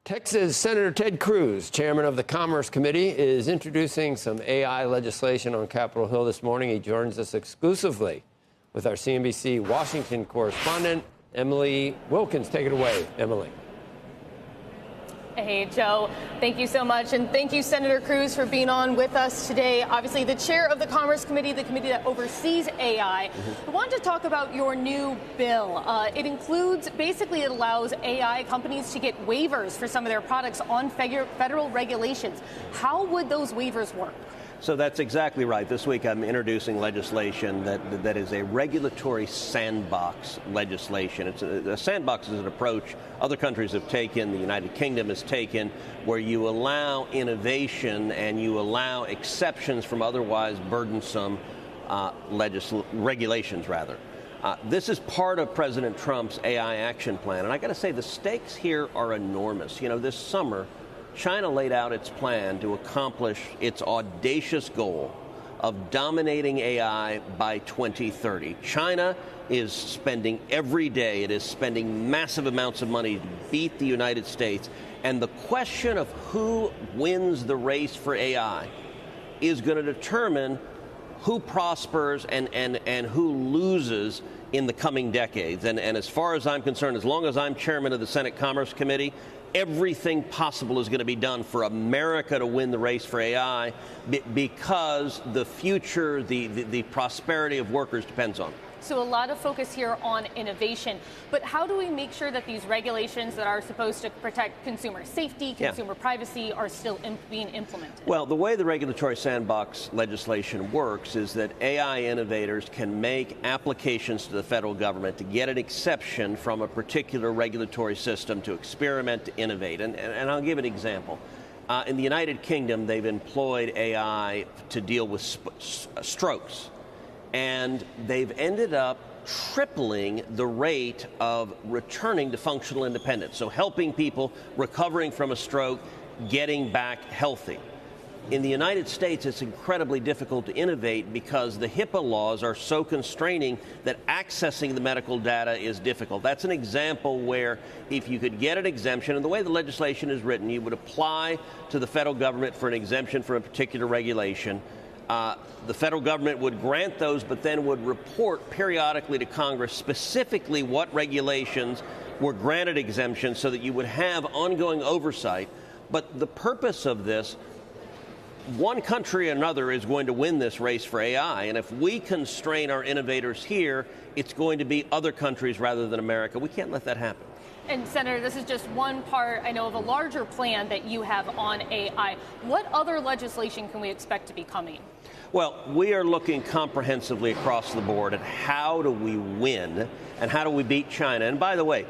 Texas Senator Ted Cruz, chairman of the Commerce Committee, is introducing some AI legislation on Capitol Hill this morning. He joins us exclusively with our CNBC Washington correspondent, Emily Wilkins. Take it away, Emily. Hey, Joe, thank you so much. And thank you, Senator Cruz, for being on with us today. Obviously, the chair of the Commerce Committee, the committee that oversees AI. I wanted to talk about your new bill. It includes, basically, it allows AI companies to get waivers for some of their products on federal regulations. How would those waivers work? So that's exactly right. This week I'm introducing legislation that is a regulatory sandbox legislation. A sandbox is an approach other countries have taken, the United Kingdom has taken, where you allow innovation and you allow exceptions from otherwise burdensome regulations, rather. This is part of President Trump's AI action plan. And I got to say, the stakes here are enormous. You know, this summer, China laid out its plan to accomplish its audacious goal of dominating AI by 2030. China is spending every day, it is spending massive amounts of money to beat the United States. And the question of who wins the race for AI is going to determine who prospers and who loses in the coming decades. And as far as I'm concerned, as long as I'm chairman of the Senate Commerce Committee, everything possible is going to be done for America to win the race for AI because the future, the prosperity of workers depends on it. So a lot of focus here on innovation, but how do we make sure that these regulations that are supposed to protect consumer safety, consumer privacy are still being implemented? Well, the way the regulatory sandbox legislation works is that AI innovators can make applications to the federal government to get an exception from a particular regulatory system to experiment, to innovate. And I'll give an example. In the United Kingdom, they've employed AI to deal with strokes. And they've ended up tripling the rate of returning to functional independence, so helping people recovering from a stroke, getting back healthy. In the United States, it's incredibly difficult to innovate because the HIPAA laws are so constraining that accessing the medical data is difficult. That's an example where if you could get an exemption, and the way the legislation is written, you would apply to the federal government for an exemption for a particular regulation. The federal government would grant those, but then would report periodically to Congress specifically what regulations were granted exemptions so that you would have ongoing oversight. But the purpose of this, one country or another is going to win this race for AI. And if we constrain our innovators here, it's going to be other countries rather than America. We can't let that happen. And Senator, this is just one part, I know, of a larger plan that you have on AI. What other legislation can we expect to be coming? Well, we are looking comprehensively across the board at how do we win and how do we beat China. And by the way,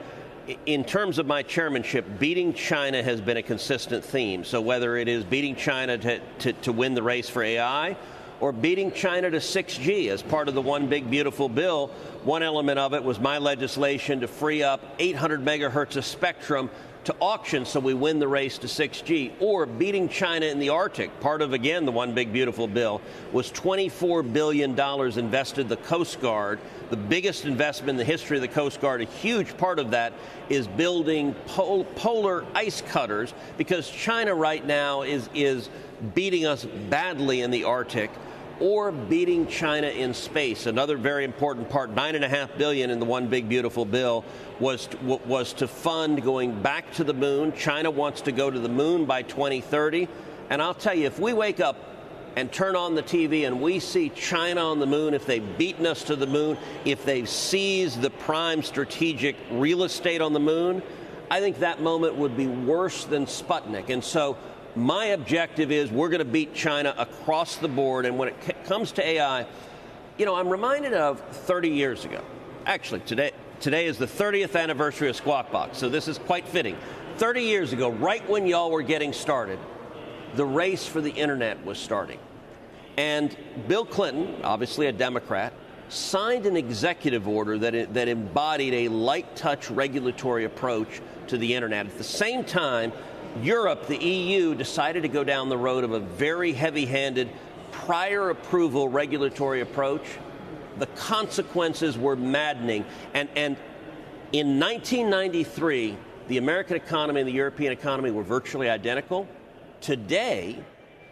in terms of my chairmanship, beating China has been a consistent theme. So whether it is beating China to win the race for AI or beating China to 6G as part of the One Big Beautiful Bill, one element of it was my legislation to free up 800 megahertz of spectrum to auction so we win the race to 6G, or beating China in the Arctic. Part of, again, the One Big Beautiful Bill was $24 billion invested in the Coast Guard, the biggest investment in the history of the Coast Guard. A huge part of that is building polar ice cutters because China right now is beating us badly in the Arctic, or beating China in space. Another very important part, $9.5 billion in the One Big Beautiful Bill, was to fund going back to the moon. China wants to go to the moon by 2030. And I'll tell you, if we wake up and turn on the TV and we see China on the moon, if they've beaten us to the moon, if they've seized the prime strategic real estate on the moon, I think that moment would be worse than Sputnik. And so my objective is we're going to beat China across the board. And when it comes to AI, you know, I'm reminded of 30 years ago. Actually, today is the 30th anniversary of Squawk Box, so this is quite fitting. 30 years ago, right when y'all were getting started, the race for the internet was starting. And Bill Clinton, obviously a Democrat, signed an executive order that embodied a light touch regulatory approach to the internet. At the same time, Europe, the EU, decided to go down the road of a very heavy-handed prior approval regulatory approach. The consequences were maddening. And in 1993, the American economy and the European economy were virtually identical. Today,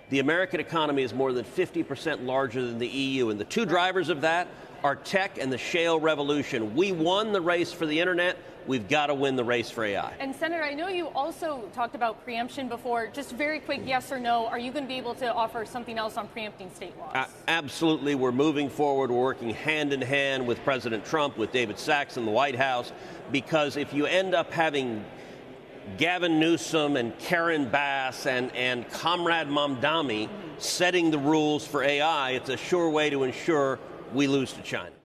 the American economy is more than 50% larger than the EU, and the two drivers of that are tech and the shale revolution. We won the race for the internet. We've got to win the race for AI. And Senator, I know you also talked about preemption before. Just very quick, yes or no, are you going to be able to offer something else on preempting state laws? Absolutely. We're moving forward. We're working hand in hand with President Trump, with David Sachs in the White House, because if you end up having Gavin Newsom and Karen Bass and Comrade Mamdani setting the rules for AI, it's a sure way to ensure we lose to China.